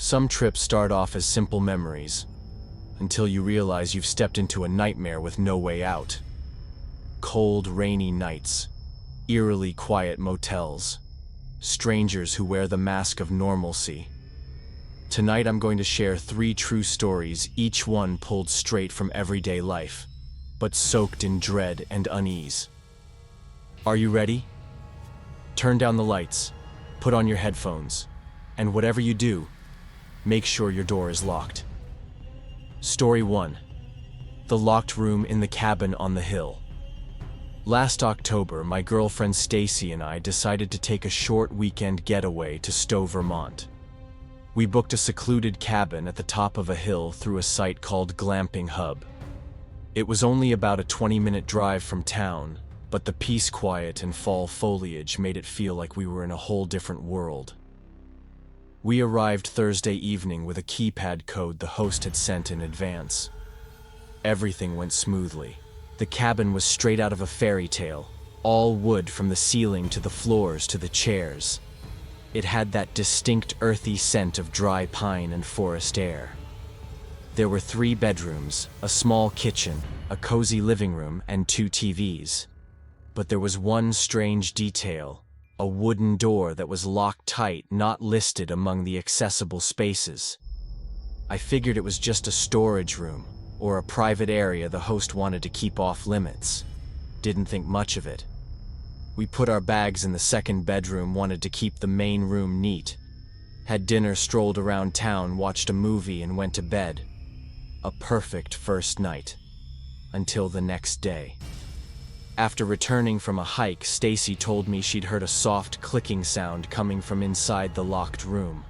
Some trips start off as simple memories, until you realize you've stepped into a nightmare with no way out. Cold, rainy nights, eerily quiet motels, strangers who wear the mask of normalcy. Tonight I'm going to share 3 true stories, each one pulled straight from everyday life, but soaked in dread and unease. Are you ready? Turn down the lights, put on your headphones, and whatever you do, make sure your door is locked. Story 1. The locked room in the cabin on the hill. Last October, my girlfriend Stacy and I decided to take a short weekend getaway to Stowe, Vermont. We booked a secluded cabin at the top of a hill through a site called Glamping Hub. It was only about a 20-minute drive from town, but the peace, quiet, and fall foliage made it feel like we were in a whole different world. We arrived Thursday evening with a keypad code the host had sent in advance. Everything went smoothly. The cabin was straight out of a fairy tale, all wood from the ceiling to the floors to the chairs. It had that distinct earthy scent of dry pine and forest air. There were 3 bedrooms, a small kitchen, a cozy living room, and 2 TVs. But there was one strange detail, a wooden door that was locked tight, not listed among the accessible spaces. I figured it was just a storage room, or a private area the host wanted to keep off limits. Didn't think much of it. We put our bags in the second bedroom, wanted to keep the main room neat. Had dinner, strolled around town, watched a movie, and went to bed. A perfect first night. Until the next day. After returning from a hike, Stacy told me she'd heard a soft clicking sound coming from inside the locked room.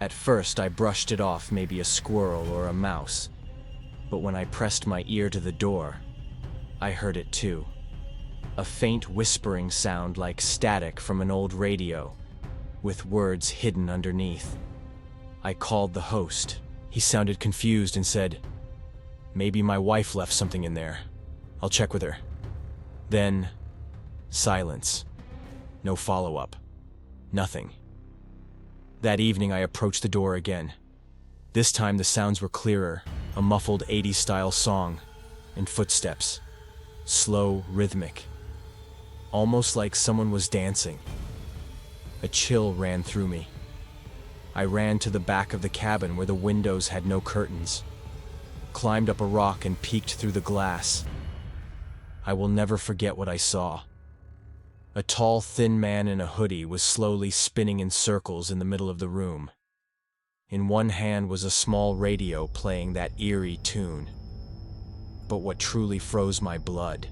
At first, I brushed it off, maybe a squirrel or a mouse. But when I pressed my ear to the door, I heard it too. A faint whispering sound like static from an old radio, with words hidden underneath. I called the host. He sounded confused and said, "Maybe my wife left something in there. I'll check with her." Then, silence. No follow-up. Nothing. That evening I approached the door again. This time the sounds were clearer, a muffled 80s-style song, and footsteps. Slow, rhythmic. Almost like someone was dancing. A chill ran through me. I ran to the back of the cabin where the windows had no curtains, climbed up a rock and peeked through the glass. I will never forget what I saw. A tall, thin man in a hoodie was slowly spinning in circles in the middle of the room. In one hand was a small radio playing that eerie tune. But what truly froze my blood,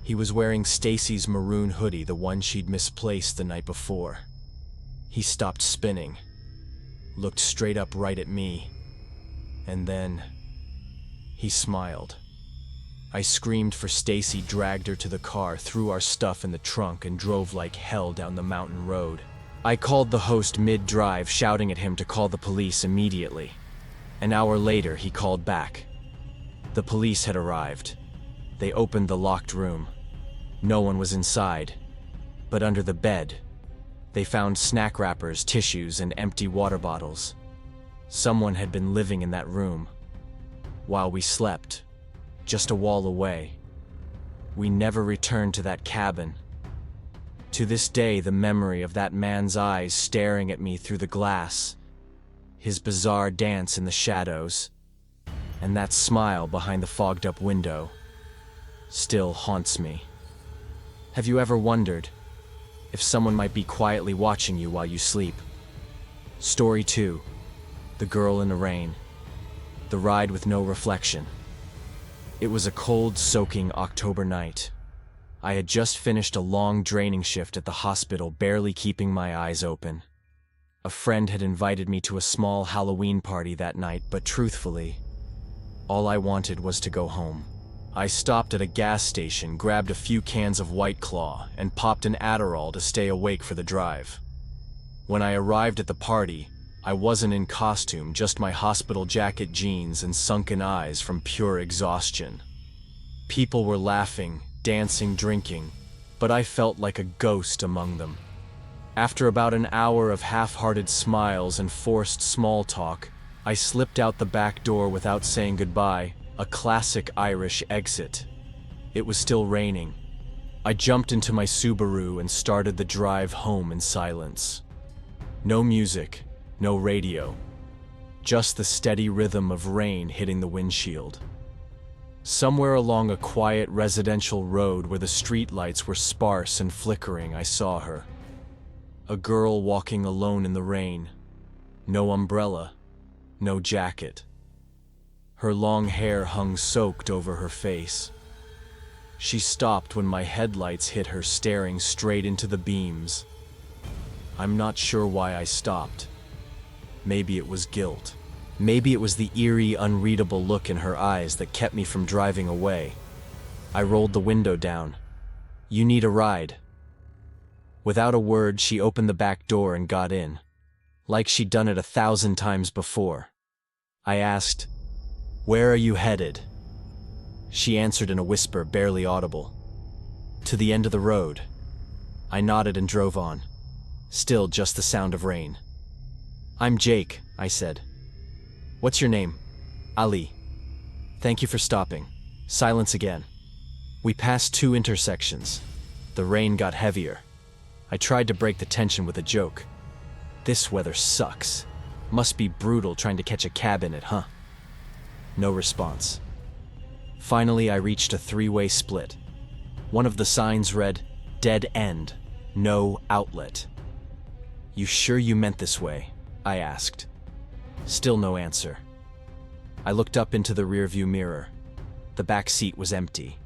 he was wearing Stacy's maroon hoodie, the one she'd misplaced the night before. He stopped spinning, looked straight up right at me, and then he smiled. I screamed for Stacy, dragged her to the car, threw our stuff in the trunk, and drove like hell down the mountain road. I called the host mid-drive, shouting at him to call the police immediately. An hour later, he called back. The police had arrived. They opened the locked room. No one was inside, but under the bed, they found snack wrappers, tissues, and empty water bottles. Someone had been living in that room while we slept, just a wall away. We never returned to that cabin. To this day, the memory of that man's eyes staring at me through the glass, his bizarre dance in the shadows, and that smile behind the fogged-up window still haunts me. Have you ever wondered if someone might be quietly watching you while you sleep? Story 2. The Girl in the Rain. The Ride with No Reflection. It was a cold, soaking October night. I had just finished a long draining shift at the hospital, barely keeping my eyes open. A friend had invited me to a small Halloween party that night, but truthfully, all I wanted was to go home. I stopped at a gas station, grabbed a few cans of White Claw, and popped an Adderall to stay awake for the drive. When I arrived at the party, I wasn't in costume, just my hospital jacket, jeans, and sunken eyes from pure exhaustion. People were laughing, dancing, drinking, but I felt like a ghost among them. After about an hour of half-hearted smiles and forced small talk, I slipped out the back door without saying goodbye, a classic Irish exit. It was still raining. I jumped into my Subaru and started the drive home in silence. No music, no radio. Just the steady rhythm of rain hitting the windshield. Somewhere along a quiet residential road where the streetlights were sparse and flickering, I saw her. A girl walking alone in the rain. No umbrella, no jacket. Her long hair hung soaked over her face. She stopped when my headlights hit her, staring straight into the beams. I'm not sure why I stopped. Maybe it was guilt. Maybe it was the eerie, unreadable look in her eyes that kept me from driving away. I rolled the window down. "You need a ride." Without a word, she opened the back door and got in, like she'd done it 1,000 times before. I asked, "Where are you headed?" She answered in a whisper, barely audible. "To the end of the road." I nodded and drove on. Still just the sound of rain. "I'm Jake," I said. "What's your name?" "Ali." "Thank you for stopping." Silence again. We passed 2 intersections. The rain got heavier. I tried to break the tension with a joke. "This weather sucks. Must be brutal trying to catch a cab in it, huh?" No response. Finally, I reached a 3-way split. One of the signs read, "Dead end, no outlet." "You sure you meant this way?" I asked. Still no answer. I looked up into the rearview mirror. The back seat was empty.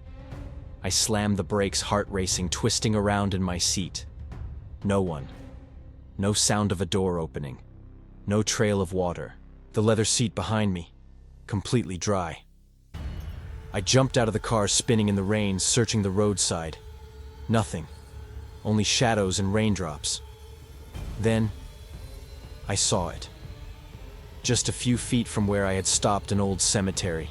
I slammed the brakes, heart racing, twisting around in my seat. No one. No sound of a door opening. No trail of water. The leather seat behind me, completely dry. I jumped out of the car, spinning in the rain, searching the roadside. Nothing. Only shadows and raindrops. Then, I saw it. Just a few feet from where I had stopped, an old cemetery.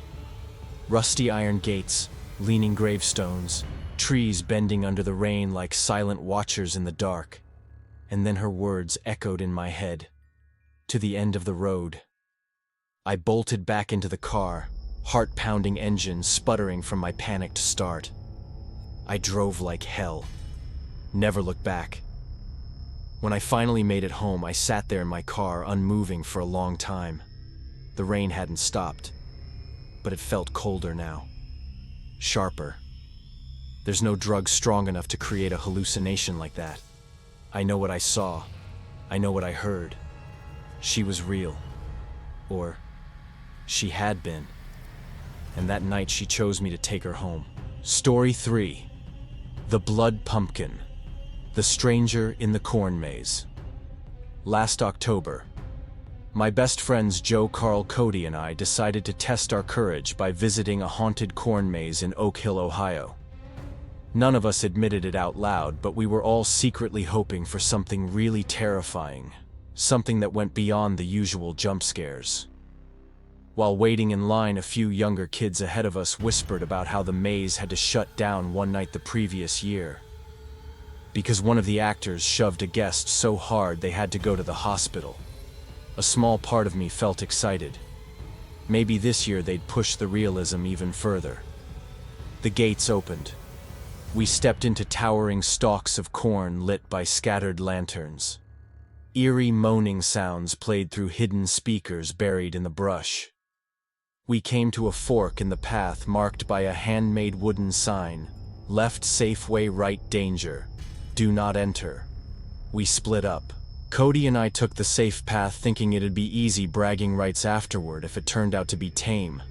Rusty iron gates, leaning gravestones, trees bending under the rain like silent watchers in the dark. And then her words echoed in my head. "To the end of the road." I bolted back into the car, heart-pounding engine sputtering from my panicked start. I drove like hell. Never looked back. When I finally made it home, I sat there in my car, unmoving for a long time. The rain hadn't stopped, but it felt colder now. Sharper. There's no drug strong enough to create a hallucination like that. I know what I saw. I know what I heard. She was real. Or, she had been. And that night she chose me to take her home. Story 3. The Blood Pumpkin. The Stranger in the Corn Maze. Last October, my best friends Joe, Carl, Cody, and I decided to test our courage by visiting a haunted corn maze in Oak Hill, Ohio. None of us admitted it out loud, but we were all secretly hoping for something really terrifying, something that went beyond the usual jump scares. While waiting in line, a few younger kids ahead of us whispered about how the maze had to shut down one night the previous year, because one of the actors shoved a guest so hard they had to go to the hospital. A small part of me felt excited. Maybe this year they'd push the realism even further. The gates opened. We stepped into towering stalks of corn lit by scattered lanterns. Eerie moaning sounds played through hidden speakers buried in the brush. We came to a fork in the path marked by a handmade wooden sign, "Left safe way, right danger. Do not enter." We split up. Cody and I took the safe path, thinking it'd be easy bragging rights afterward if it turned out to be tame.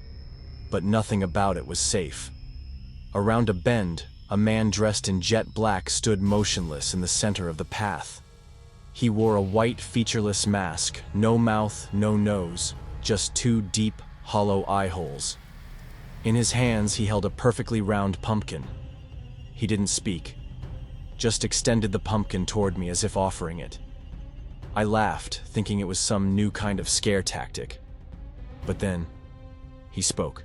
But nothing about it was safe. Around a bend, a man dressed in jet black stood motionless in the center of the path. He wore a white, featureless mask, no mouth, no nose, just 2 deep, hollow eye holes. In his hands, he held a perfectly round pumpkin. He didn't speak, just extended the pumpkin toward me as if offering it. I laughed, thinking it was some new kind of scare tactic. But then, he spoke.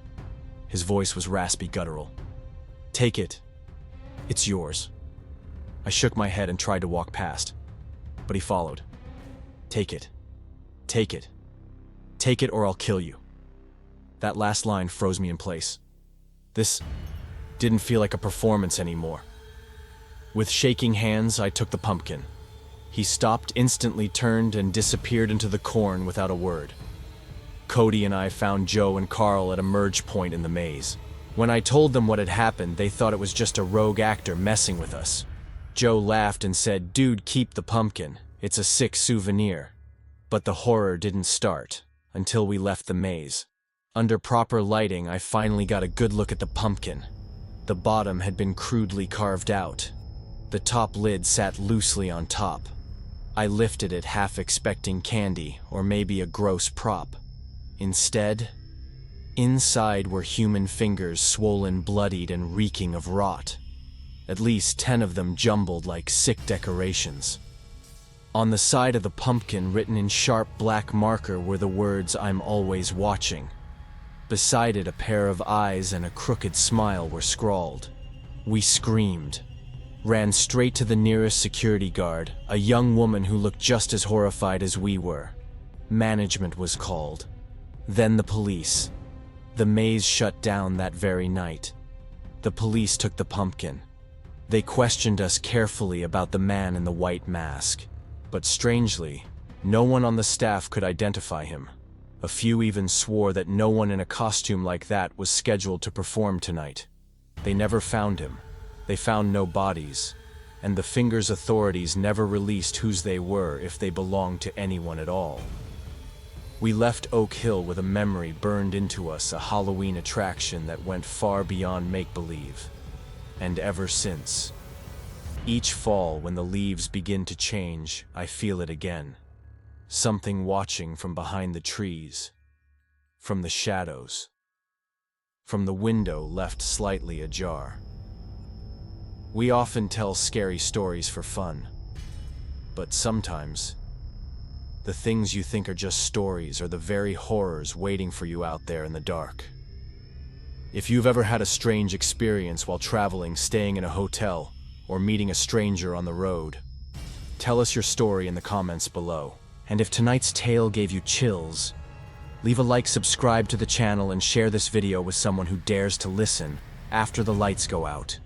His voice was raspy, guttural. "Take it. It's yours." I shook my head and tried to walk past. but he followed. Take it. Take it. Take it or I'll kill you. That last line froze me in place. This didn't feel like a performance anymore. With shaking hands, I took the pumpkin. He stopped, instantly turned, and disappeared into the corn without a word. Cody and I found Joe and Carl at a merge point in the maze. When I told them what had happened, they thought it was just a rogue actor messing with us. Joe laughed and said, "Dude, keep the pumpkin. It's a sick souvenir." But the horror didn't start until we left the maze. Under proper lighting, I finally got a good look at the pumpkin. The bottom had been crudely carved out. The top lid sat loosely on top. I lifted it, half expecting candy or maybe a gross prop. Instead, inside were human fingers, swollen, bloodied, and reeking of rot. At least 10 of them jumbled like sick decorations. On the side of the pumpkin, written in sharp black marker, were the words, "I'm always watching." Beside it, a pair of eyes and a crooked smile were scrawled. We screamed, ran straight to the nearest security guard, a young woman who looked just as horrified as we were. Management was called. Then the police. The maze shut down that very night. The police took the pumpkin. They questioned us carefully about the man in the white mask. But strangely, no one on the staff could identify him. A few even swore that no one in a costume like that was scheduled to perform tonight. They never found him. They found no bodies. And the Fingers authorities never released whose they were, if they belonged to anyone at all. We left Oak Hill with a memory burned into us, a Halloween attraction that went far beyond make-believe. And ever since, each fall when the leaves begin to change, I feel it again. Something watching from behind the trees, from the shadows, from the window left slightly ajar. We often tell scary stories for fun, but sometimes the things you think are just stories are the very horrors waiting for you out there in the dark. If you've ever had a strange experience while traveling, staying in a hotel, or meeting a stranger on the road, tell us your story in the comments below. And if tonight's tale gave you chills, leave a like, subscribe to the channel, and share this video with someone who dares to listen after the lights go out.